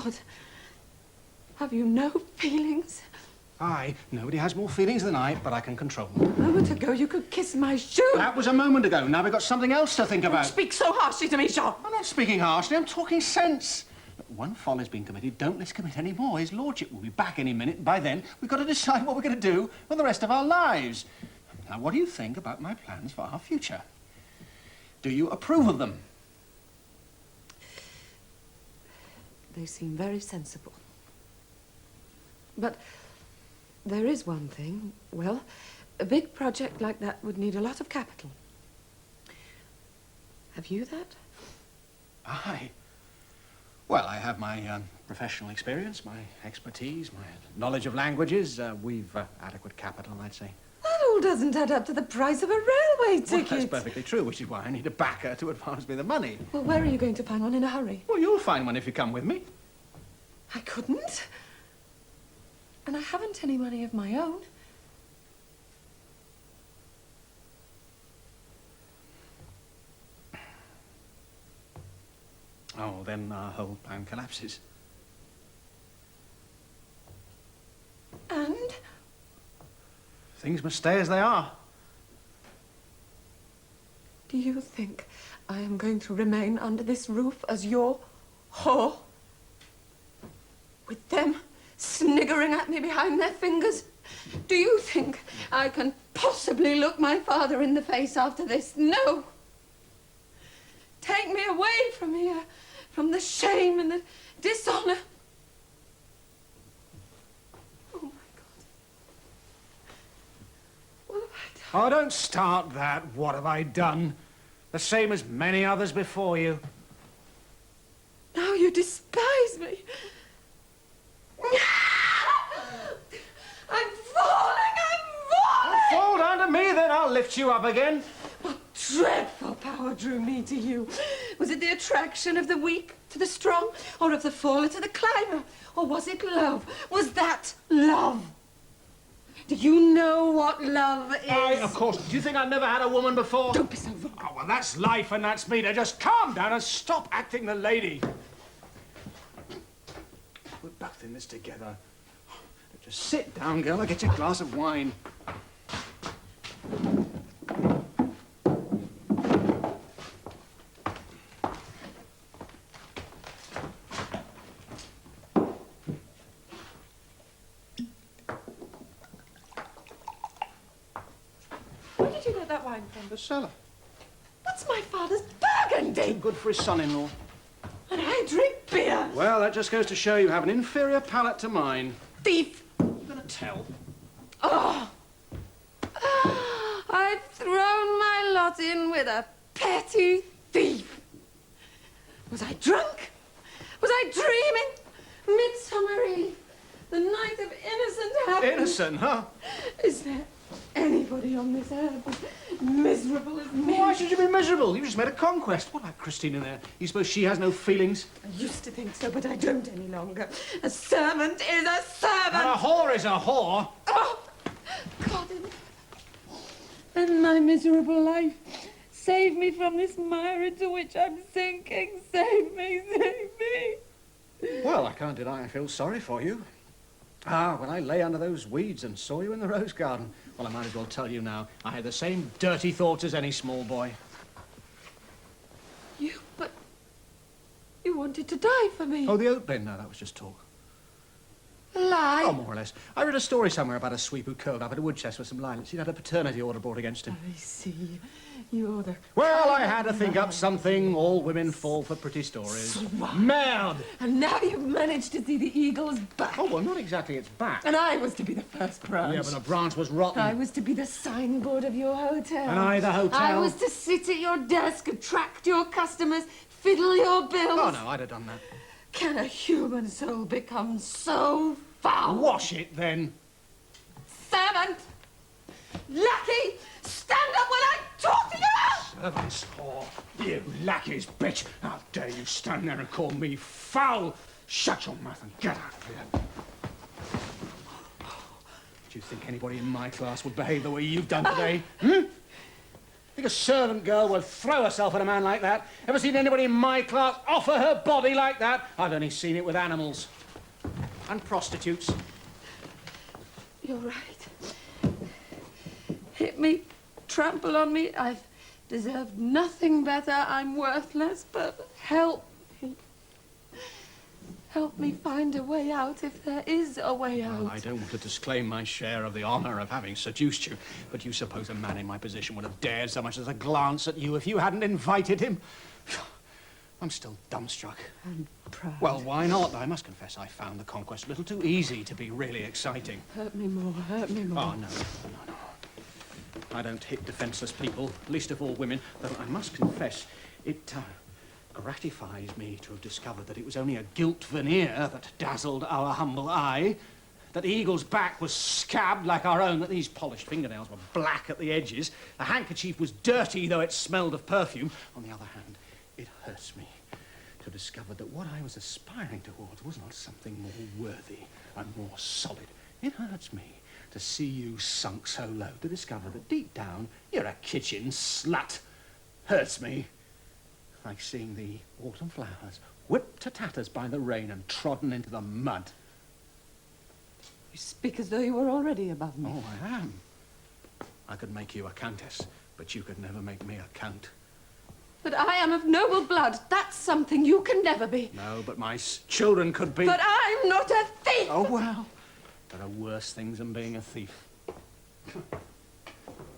God. Have you no feelings? Nobody has more feelings than I, but I can control them. A moment ago, you could kiss my shoe. That was a moment ago. Now we've got something else to think about. Don't speak so harshly to me, Jean. I'm not speaking harshly. I'm talking sense. Look, one folly's been committed. Don't let's commit any more. His lordship will be back any minute. By then, we've got to decide what we're going to do for the rest of our lives. Now, what do you think about my plans for our future? Do you approve of them? They seem very sensible. But there is one thing. Well, a big project like that would need a lot of capital. Have you that? Aye. Well, I have my professional experience, my expertise, my knowledge of languages. We've adequate capital, I'd say. That all doesn't add up to the price of a railway ticket. Well, that's perfectly true, which is why I need a backer to advance me the money. Well, where are you going to find one in a hurry? Well, you'll find one if you come with me. I couldn't. And I haven't any money of my own. Oh, then our whole plan collapses. And? Things must stay as they are. Do you think I am going to remain under this roof as your whore? With them sniggering at me behind their fingers? Do you think I can possibly look my father in the face after this? No. Take me away from here, from the shame and the dishonor. Oh, my God. What have I done? Oh, don't start that. What have I done? The same as many others before you. Now you despise me. I'm falling! Fall down to me, then I'll lift you up again. What dreadful power drew me to you? Was it the attraction of the weak to the strong, or of the faller to the climber? Or was it love? Was that love? Do you know what love is? Aye, of course. Do you think I've never had a woman before? Don't be so rude. Oh, well, that's life and that's me. Now just calm down and stop acting the lady. We're both in this together. Just sit down, girl. I'll get you a glass of wine. Where did you get that wine from? The cellar. That's my father's Burgundy. Good for his son-in-law. And I drink beer. Well, that just goes to show you have an inferior palate to mine. Thief. I'm gonna tell. Oh. I've thrown my lot in with a petty thief. Was I drunk? Was I dreaming? Midsummer Eve, the night of innocent happiness. Innocent, huh? Is there anybody on this earth as miserable as me? Why should you be miserable? You just made a conquest. What about Kristin in there? You suppose she has no feelings? I used to think so, but I don't any longer. A servant is a servant. And a whore is a whore. Oh, God, and my miserable life. Save me from this mire into which I'm sinking. Save me, save me. Well, I can't deny I feel sorry for you. When I lay under those weeds and saw you in the rose garden, well, I might as well tell you now, I had the same dirty thoughts as any small boy. But you wanted to die for me. Oh, the oat bin? No, that was just talk. A lie. Oh, more or less. I read a story somewhere about a sweep who curled up at a wood chest with some lilacs. He'd had a paternity order brought against him. I see. You're the... Well, I had to think up something. All women fall for pretty stories. Merde! And now you've managed to see the eagle's back. Oh, well, not exactly its back. And I was to be the first branch. Yeah, but the branch was rotten. I was to be the signboard of your hotel. And I the hotel. I was to sit at your desk, attract your customers, fiddle your bills. Oh, no, I'd have done that. Can a human soul become so foul? Wash it, then. Servant! Lackey! Stand up when I talk to you! Servants, whore. You lackey's bitch. How dare you stand there and call me foul? Shut your mouth and get out of here. Do you think anybody in my class would behave the way you've done today? Hmm? Think a servant girl would throw herself at a man like that? Ever seen anybody in my class offer her body like that? I've only seen it with animals. And prostitutes. You're right. Hit me, trample on me. I've deserved nothing better. I'm worthless, but help me. Help me find a way out if there is a way out. Well, I don't want to disclaim my share of the honour of having seduced you, but you suppose a man in my position would have dared so much as a glance at you if you hadn't invited him? I'm still dumbstruck. I'm proud. Well, why not? I must confess I found the conquest a little too easy to be really exciting. Hurt me more, hurt me more. Oh, no. I don't hit defenceless people, least of all women, though I must confess it gratifies me to have discovered that it was only a gilt veneer that dazzled our humble eye, that Eagle's back was scabbed like our own, that these polished fingernails were black at the edges, the handkerchief was dirty though it smelled of perfume. On the other hand, it hurts me to discover that what I was aspiring towards was not something more worthy and more solid. It hurts me to see you sunk so low, to discover that deep down you're a kitchen slut. Hurts me. Like seeing the autumn flowers whipped to tatters by the rain and trodden into the mud. You speak as though you were already above me. Oh, I am. I could make you a countess, but you could never make me a count. But I am of noble blood. That's something you can never be. No, but my children could be. But I'm not a thief! Oh, well, there are worse things than being a thief.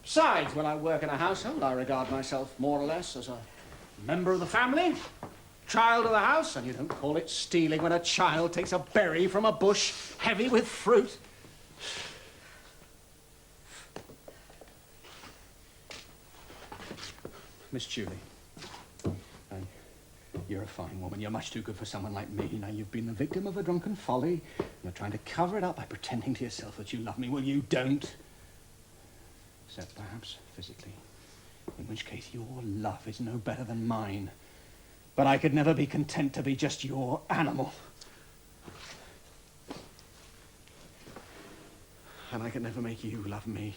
Besides, when I work in a household, I regard myself more or less as a member of the family, child of the house, and you don't call it stealing when a child takes a berry from a bush heavy with fruit. Miss Julie, you're a fine woman. You're much too good for someone like me. Now, you've been the victim of a drunken folly, and you're trying to cover it up by pretending to yourself that you love me. Well, you don't. Except perhaps physically. In which case, your love is no better than mine. But I could never be content to be just your animal. And I could never make you love me.